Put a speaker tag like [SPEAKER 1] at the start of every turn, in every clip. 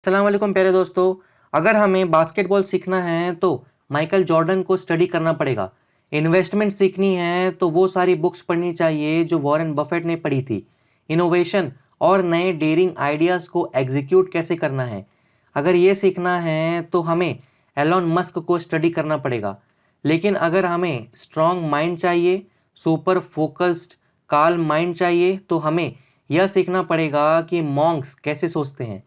[SPEAKER 1] अस्सलाम वालेकुम प्यारे दोस्तों। अगर हमें बास्केटबॉल सीखना है तो माइकल जॉर्डन को स्टडी करना पड़ेगा। इन्वेस्टमेंट सीखनी है तो वो सारी बुक्स पढ़नी चाहिए जो वॉरेन बफेट ने पढ़ी थी। इनोवेशन और नए डेयरिंग आइडियाज़ को एग्जीक्यूट कैसे करना है, अगर ये सीखना है तो हमें एलॉन मस्क को स्टडी करना पड़ेगा। लेकिन अगर हमें स्ट्रॉन्ग माइंड चाहिए, सुपर फोकस्ड काल्म माइंड चाहिए, तो हमें यह सीखना पड़ेगा कि मॉन्क्स कैसे सोचते हैं।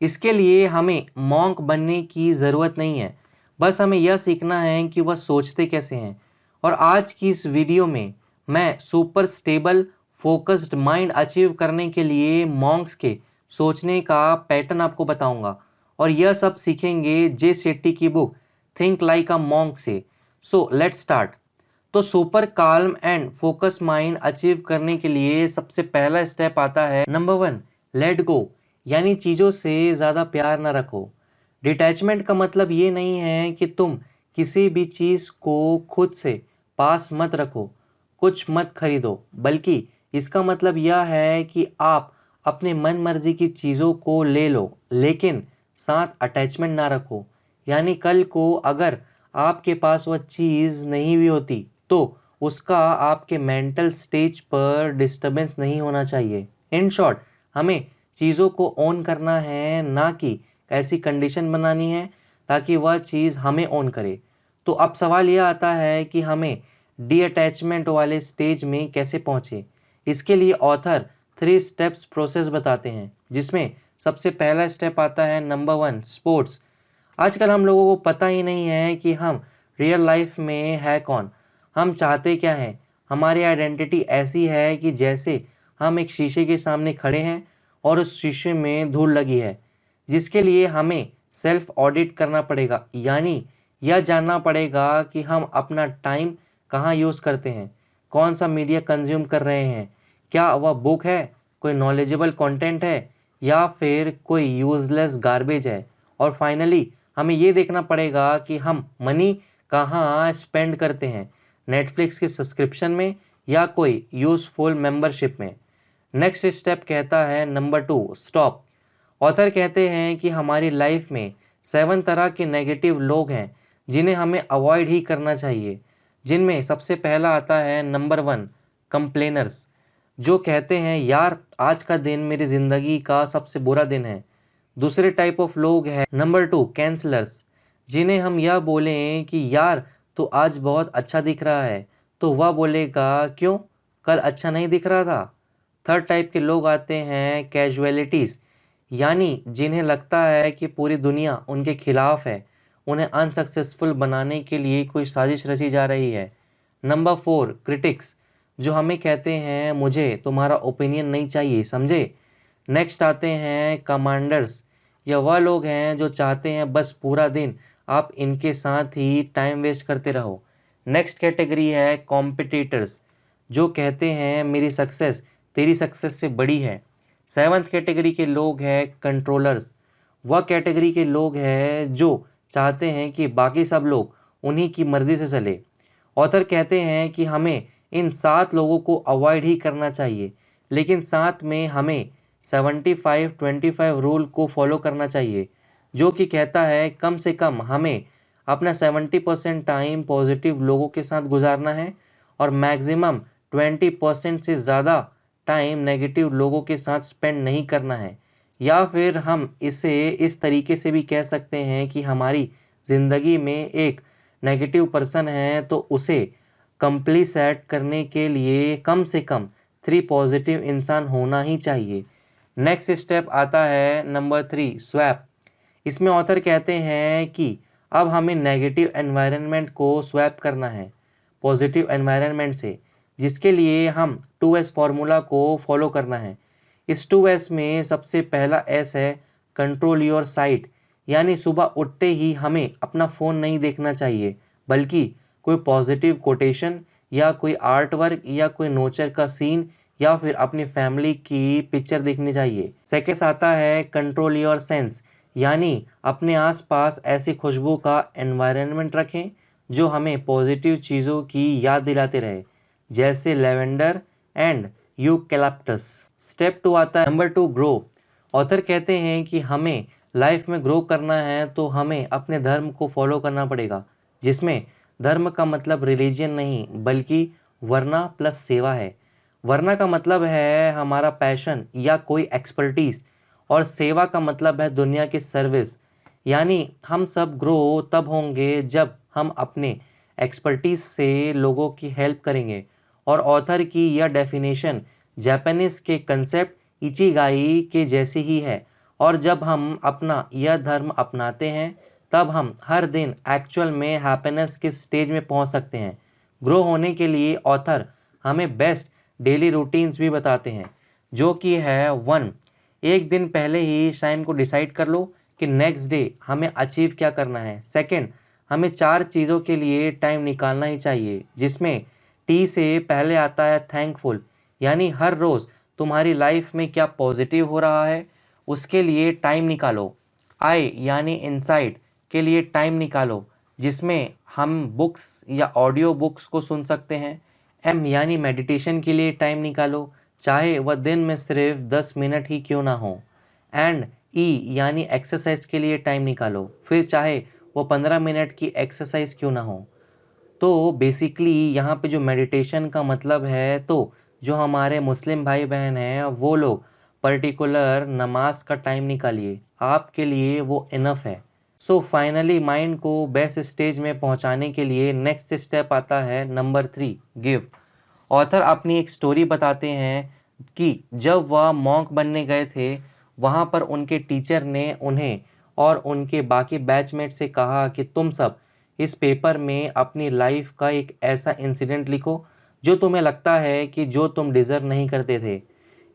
[SPEAKER 1] इसके लिए हमें मॉन्क बनने की ज़रूरत नहीं है, बस हमें यह सीखना है कि वह सोचते कैसे हैं। और आज की इस वीडियो में मैं super stable focused mind achieve करने के लिए मॉन्क्स के सोचने का पैटर्न आपको बताऊंगा। और यह सब सीखेंगे जे शेट्टी की book think like a monk से। So let's start. तो super calm and focus mind achieve करने के लिए सबसे पहला स्टेप आता है नंबर 1, लेट गो, यानी चीज़ों से ज़्यादा प्यार ना रखो। डिटैचमेंट का मतलब ये नहीं है कि तुम किसी भी चीज़ को खुद से पास मत रखो, कुछ मत खरीदो, बल्कि इसका मतलब यह है कि आप अपने मन मर्जी की चीज़ों को ले लो, लेकिन साथ अटैचमेंट ना रखो। यानी कल को अगर आपके पास वह चीज़ नहीं भी होती तो उसका आपके मेंटल स्टेज पर डिस्टरबेंस नहीं होना चाहिए। इन शॉर्ट, हमें चीज़ों को ओन करना है, ना कि ऐसी कंडीशन बनानी है ताकि वह चीज़ हमें ओन करे। तो अब सवाल यह आता है कि हमें डी अटैचमेंट वाले स्टेज में कैसे पहुँचे। इसके लिए ऑथर 3 स्टेप्स प्रोसेस बताते हैं, जिसमें सबसे पहला स्टेप आता है नंबर 1, स्पोर्ट्स। आजकल हम लोगों को पता ही नहीं है कि हम रियल लाइफ में है कौन, हम चाहते क्या हैं। हमारी आइडेंटिटी ऐसी है कि जैसे हम एक शीशे के सामने खड़े हैं और उस शीशे में धूल लगी है, जिसके लिए हमें सेल्फ ऑडिट करना पड़ेगा। यानी यह जानना पड़ेगा कि हम अपना टाइम कहाँ यूज़ करते हैं, कौन सा मीडिया कंज्यूम कर रहे हैं, क्या वह बुक है, कोई नॉलेजेबल कंटेंट है, या फिर कोई यूज़लेस गार्बेज है। और फाइनली हमें ये देखना पड़ेगा कि हम मनी कहाँ स्पेंड करते हैं, नेटफ्लिक्स के सब्सक्रिप्शन में या कोई यूज़फुल मेंबरशिप में। नेक्स्ट स्टेप कहता है नंबर 2, स्टॉप। ऑथर कहते हैं कि हमारी लाइफ में 7 तरह के नेगेटिव लोग हैं जिन्हें हमें अवॉइड ही करना चाहिए। जिनमें सबसे पहला आता है नंबर 1, कंप्लेनर्स, जो कहते हैं यार आज का दिन मेरी ज़िंदगी का सबसे बुरा दिन है। दूसरे टाइप ऑफ लोग हैं नंबर 2, कैंसलर्स, जिन्हें हम यह बोलें कि यार तो आज बहुत अच्छा दिख रहा है, तो वह बोलेगा क्यों, कल अच्छा नहीं दिख रहा था। थर्ड टाइप के लोग आते हैं कैजुअलिटीज़, यानी जिन्हें लगता है कि पूरी दुनिया उनके खिलाफ है, उन्हें अनसक्सेसफुल बनाने के लिए कोई साजिश रची जा रही है। नंबर 4, क्रिटिक्स, जो हमें कहते हैं मुझे तुम्हारा ओपिनियन नहीं चाहिए, समझे। नेक्स्ट आते हैं कमांडर्स, या वह लोग हैं जो चाहते हैं बस पूरा दिन आप इनके साथ ही टाइम वेस्ट करते रहो। नेक्स्ट कैटेगरी है कॉम्पिटिटर्स, जो कहते हैं मेरी सक्सेस तेरी सक्सेस से बड़ी है। सेवन्थ कैटेगरी के लोग हैं कंट्रोलर्स, वह कैटेगरी के लोग हैं जो चाहते हैं कि बाकी सब लोग उन्हीं की मर्ज़ी से चले। ऑथर कहते हैं कि हमें इन 7 लोगों को अवॉइड ही करना चाहिए, लेकिन साथ में हमें 75-25 रूल को फॉलो करना चाहिए, जो कि कहता है कम से कम हमें अपना 70% टाइम पॉजिटिव लोगों के साथ गुजारना है और मैक्सिमम 20% से ज़्यादा टाइम नेगेटिव लोगों के साथ स्पेंड नहीं करना है। या फिर हम इसे इस तरीके से भी कह सकते हैं कि हमारी ज़िंदगी में एक नेगेटिव पर्सन है तो उसे कंप्लीट करने के लिए कम से कम 3 पॉजिटिव इंसान होना ही चाहिए। नेक्स्ट स्टेप आता है नंबर 3, स्वैप। इसमें ऑथर कहते हैं कि अब हमें नेगेटिव एनवायरनमेंट को स्वैप करना है पॉजिटिव एनवायरनमेंट से, जिसके लिए हम 2S फार्मूला को फॉलो करना है। इस 2S में सबसे पहला S है कंट्रोल योर साइट, यानी सुबह उठते ही हमें अपना फ़ोन नहीं देखना चाहिए, बल्कि कोई पॉजिटिव कोटेशन या कोई आर्ट वर्क या कोई नेचर का सीन या फिर अपनी फैमिली की पिक्चर देखनी चाहिए। सेकेंड आता है कंट्रोल योर सेंस, यानी अपने आसपास ऐसी खुशबू का एनवायरनमेंट रखें जो हमें पॉजिटिव चीज़ों की याद दिलाते रहे, जैसे लेवेंडर एंड यूकैलिप्टस। स्टेप 2 आता है नंबर 2, ग्रो। ऑथर कहते हैं कि हमें लाइफ में ग्रो करना है तो हमें अपने धर्म को फॉलो करना पड़ेगा, जिसमें धर्म का मतलब रिलीजन नहीं बल्कि वरना प्लस सेवा है। वरना का मतलब है हमारा पैशन या कोई एक्सपर्टीज, और सेवा का मतलब है दुनिया की सर्विस। यानी हम सब ग्रो तब होंगे जब हम अपने एक्सपर्टीज से लोगों की हेल्प करेंगे। और ऑथर की यह डेफिनेशन जापानीज के कंसेप्ट इचिगाई के जैसी ही है। और जब हम अपना यह धर्म अपनाते हैं तब हम हर दिन एक्चुअल में हैप्पीनेस के स्टेज में पहुंच सकते हैं। ग्रो होने के लिए ऑथर हमें बेस्ट डेली रूटीन्स भी बताते हैं, जो कि है 1, एक दिन पहले ही शाम को डिसाइड कर लो कि नेक्स्ट डे हमें अचीव क्या करना है। सेकंड, हमें 4 चीज़ों के लिए टाइम निकालना ही चाहिए, जिसमें टी से पहले आता है थैंकफुल, यानी हर रोज़ तुम्हारी लाइफ में क्या पॉजिटिव हो रहा है उसके लिए टाइम निकालो। आई यानी इनसाइट के लिए टाइम निकालो, जिसमें हम बुक्स या ऑडियो बुक्स को सुन सकते हैं। एम यानी मेडिटेशन के लिए टाइम निकालो, चाहे वह दिन में सिर्फ 10 मिनट ही क्यों ना हो। एंड ई यानी एक्सरसाइज के लिए टाइम निकालो, फिर चाहे वो 15 मिनट की एक्सरसाइज क्यों ना हो। तो बेसिकली यहाँ पे जो मेडिटेशन का मतलब है, तो जो हमारे मुस्लिम भाई बहन हैं वो लोग पर्टिकुलर नमाज का टाइम निकालिए, आपके लिए वो इनफ है। सो फाइनली माइंड को बेस्ट स्टेज में पहुंचाने के लिए नेक्स्ट स्टेप आता है नंबर 3, गिव। ऑथर अपनी एक स्टोरी बताते हैं कि जब वह मॉन्क बनने गए थे, वहाँ पर उनके टीचर ने उन्हें और उनके बाकी बैचमेट से कहा कि तुम सब इस पेपर में अपनी लाइफ का एक ऐसा इंसिडेंट लिखो जो तुम्हें लगता है कि जो तुम डिज़र्व नहीं करते थे।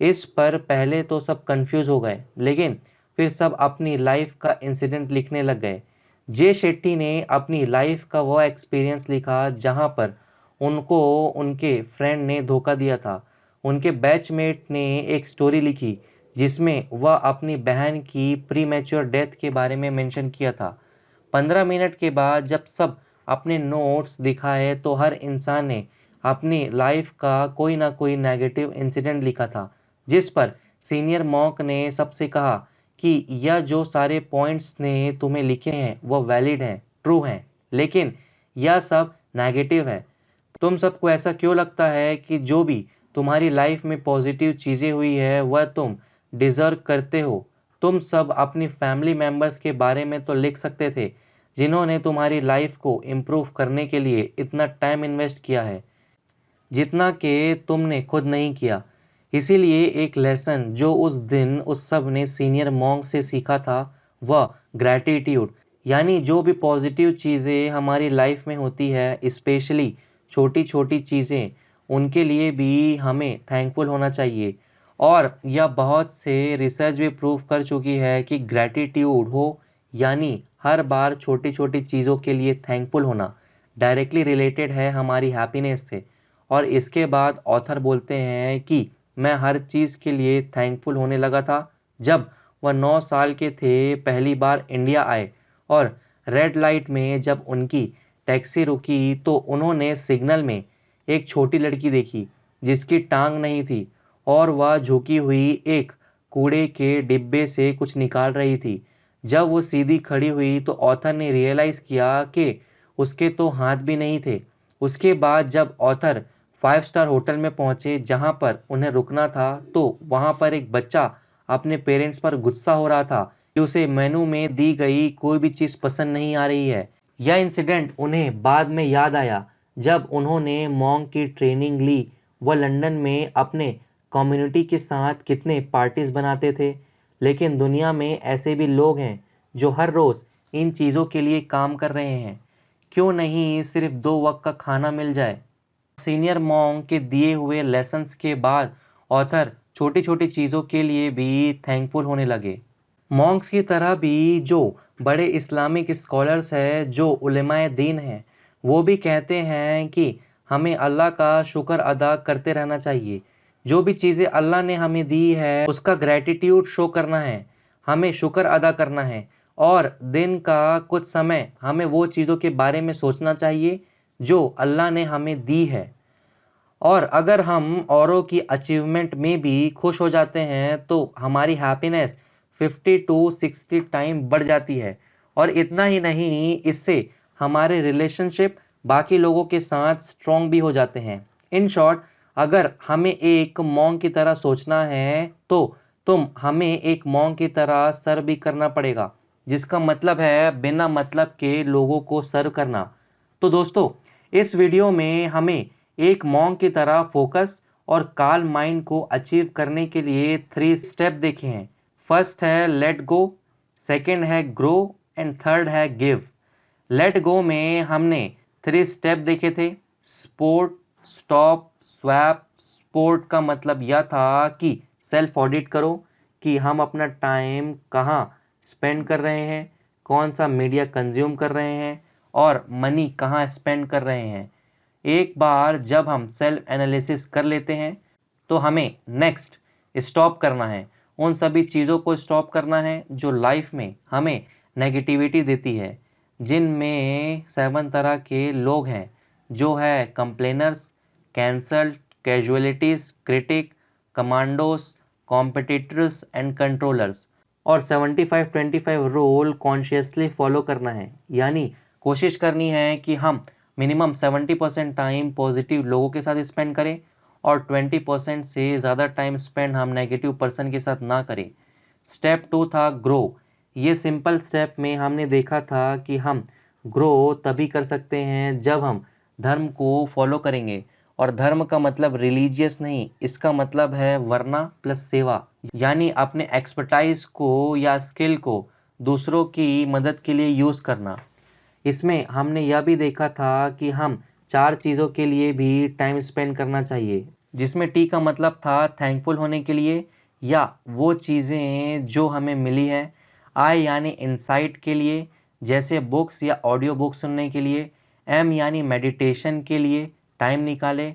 [SPEAKER 1] इस पर पहले तो सब कंफ्यूज हो गए, लेकिन फिर सब अपनी लाइफ का इंसिडेंट लिखने लग गए। जे शेट्टी ने अपनी लाइफ का वो एक्सपीरियंस लिखा जहाँ पर उनको उनके फ्रेंड ने धोखा दिया था। उनके बैचमेट ने एक स्टोरी लिखी जिसमें वह अपनी बहन की प्री मैच्योर डेथ के बारे में मेंशन किया था। 15 मिनट के बाद जब सब अपने नोट्स दिखाए तो हर इंसान ने अपनी लाइफ का कोई ना कोई नेगेटिव इंसिडेंट लिखा था, जिस पर सीनियर मॉन्क ने सबसे कहा कि यह जो सारे पॉइंट्स ने तुम्हें लिखे हैं वो वैलिड हैं, ट्रू हैं, लेकिन यह सब नेगेटिव है। तुम सबको ऐसा क्यों लगता है कि जो भी तुम्हारी लाइफ में पॉजिटिव चीज़ें हुई है वह तुम डिज़र्व करते हो? तुम सब अपनी फैमिली मेम्बर्स के बारे में तो लिख सकते थे जिन्होंने तुम्हारी लाइफ को इम्प्रूव करने के लिए इतना टाइम इन्वेस्ट किया है जितना कि तुमने खुद नहीं किया। इसीलिए एक लेसन जो उस दिन उस सब ने सीनियर मॉन्क से सीखा था वह ग्रैटिट्यूड, यानी जो भी पॉजिटिव चीज़ें हमारी लाइफ में होती है, स्पेशली छोटी छोटी चीज़ें, उनके लिए भी हमें थैंकफुल होना चाहिए। और यह बहुत से रिसर्च भी प्रूव कर चुकी है कि ग्रैटिट्यूड हो यानी हर बार छोटी छोटी चीज़ों के लिए थैंकफुल होना डायरेक्टली रिलेटेड है हमारी हैप्पीनेस से। और इसके बाद ऑथर बोलते हैं कि मैं हर चीज़ के लिए थैंकफुल होने लगा था जब वह 9 साल के थे, पहली बार इंडिया आए और रेड लाइट में जब उनकी टैक्सी रुकी तो उन्होंने सिग्नल में एक छोटी लड़की देखी जिसकी टांग नहीं थी और वह झुकी हुई एक कूड़े के डिब्बे से कुछ निकाल रही थी। जब वो सीधी खड़ी हुई तो ऑथर ने रियलाइज़ किया कि उसके तो हाथ भी नहीं थे। उसके बाद जब ऑथर 5 स्टार होटल में पहुंचे जहां पर उन्हें रुकना था, तो वहां पर एक बच्चा अपने पेरेंट्स पर गुस्सा हो रहा था कि उसे मेनू में दी गई कोई भी चीज़ पसंद नहीं आ रही है। यह इंसिडेंट उन्हें बाद में याद आया जब उन्होंने मॉन्क की ट्रेनिंग ली। वह लंदन में अपने कम्युनिटी के साथ कितने पार्टीज बनाते थे, लेकिन दुनिया में ऐसे भी लोग हैं जो हर रोज़ इन चीज़ों के लिए काम कर रहे हैं। क्यों नहीं सिर्फ 2 वक्त का खाना मिल जाए। सीनियर मॉन्क के दिए हुए लेसन्स के बाद ऑथर छोटी छोटी चीज़ों के लिए भी थैंकफुल होने लगे। मॉन्क्स की तरह भी जो बड़े इस्लामिक स्कॉलर्स हैं, जो उलेमाए दीन हैं, वो भी कहते हैं कि हमें अल्लाह का शुक्र अदा करते रहना चाहिए। जो भी चीज़ें अल्लाह ने हमें दी है उसका ग्रैटिट्यूड शो करना है, हमें शुक्र अदा करना है। और दिन का कुछ समय हमें वो चीज़ों के बारे में सोचना चाहिए जो अल्लाह ने हमें दी है। और अगर हम औरों की अचीवमेंट में भी खुश हो जाते हैं तो हमारी हैप्पीनेस 50 टू 60 टाइम बढ़ जाती है। और इतना ही नहीं, इससे हमारे रिलेशनशिप बाकी लोगों के साथ स्ट्रॉन्ग भी हो जाते हैं। इन शॉर्ट, अगर हमें एक मॉन्क की तरह सोचना है तो हमें एक मॉन्क की तरह सर्व भी करना पड़ेगा, जिसका मतलब है बिना मतलब के लोगों को सर्व करना। तो दोस्तों, इस वीडियो में हमें एक मॉन्क की तरह फोकस और काल्म माइंड को अचीव करने के लिए 3 स्टेप देखे हैं। फर्स्ट है लेट गो, सेकंड है ग्रो एंड थर्ड है गिव। लेट गो में हमने 3 स्टेप देखे थे। Sport, stop, swap. स्पोर्ट का मतलब यह था कि सेल्फ ऑडिट करो कि हम अपना टाइम कहाँ स्पेंड कर रहे हैं, कौन सा मीडिया कंज्यूम कर रहे हैं और मनी कहाँ स्पेंड कर रहे हैं। एक बार जब हम सेल्फ एनालिसिस कर लेते हैं तो हमें नेक्स्ट स्टॉप करना है। उन सभी चीज़ों को स्टॉप करना है जो लाइफ में हमें नेगेटिविटी देती है, जिनमें 7 तरह के लोग हैं, जो है complainers, cancelled, casualties, critic, commandos, competitors and controllers. और 75-25 रूल कॉन्शियसली फॉलो करना है, यानी कोशिश करनी है कि हम मिनिमम 70% टाइम पॉजिटिव लोगों के साथ स्पेंड करें और 20% से ज़्यादा टाइम स्पेंड हम नेगेटिव पर्सन के साथ ना करें। स्टेप 2 था ग्रो। ये सिंपल स्टेप में हमने देखा था कि हम ग्रो तभी कर सकते हैं जब हम धर्म को फॉलो करेंगे। और धर्म का मतलब रिलीजियस नहीं, इसका मतलब है वर्ना प्लस सेवा, यानी अपने एक्सपर्टाइज को या स्किल को दूसरों की मदद के लिए यूज़ करना। इसमें हमने यह भी देखा था कि हम 4 चीज़ों के लिए भी टाइम स्पेंड करना चाहिए, जिसमें टी का मतलब था थैंकफुल होने के लिए या वो चीज़ें जो हमें मिली है। आई यानी इंसाइट के लिए, जैसे बुक्स या ऑडियो बुक सुनने के लिए। एम यानी मेडिटेशन के लिए टाइम निकाले।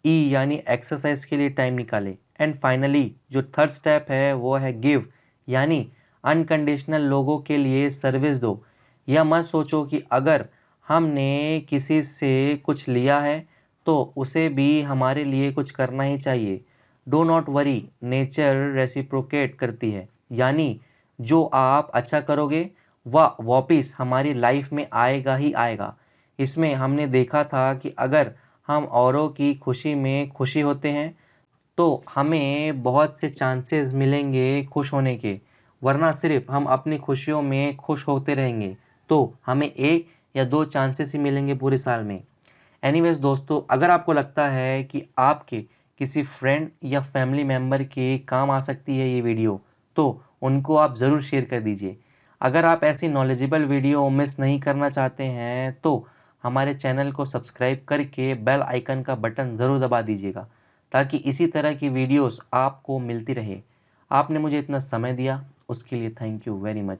[SPEAKER 1] ई यानी एक्सरसाइज के लिए टाइम निकाले। एंड फाइनली जो थर्ड स्टेप है वो है गिव, यानी अनकंडीशनल लोगों के लिए सर्विस दो। यह मत सोचो कि अगर हमने किसी से कुछ लिया है तो उसे भी हमारे लिए कुछ करना ही चाहिए। Do not worry, nature reciprocate करती है, यानी जो आप अच्छा करोगे वह वापिस हमारी लाइफ में आएगा ही आएगा। इसमें हमने देखा था कि अगर हम औरों की खुशी में खुशी होते हैं तो हमें बहुत से चांसेस मिलेंगे खुश होने के, वरना सिर्फ हम अपनी खुशियों में खुश होते रहेंगे तो हमें 1 या 2 चांसेस ही मिलेंगे पूरे साल में। एनीवेज दोस्तों, अगर आपको लगता है कि आपके किसी फ्रेंड या फैमिली मेम्बर के काम आ सकती है ये वीडियो, तो उनको आप ज़रूर शेयर कर दीजिए। अगर आप ऐसी नॉलेजेबल वीडियो मिस नहीं करना चाहते हैं तो हमारे चैनल को सब्सक्राइब करके बेल आइकन का बटन ज़रूर दबा दीजिएगा, ताकि इसी तरह की वीडियोस आपको मिलती रहे। आपने मुझे इतना समय दिया उसके लिए थैंक यू वेरी मच।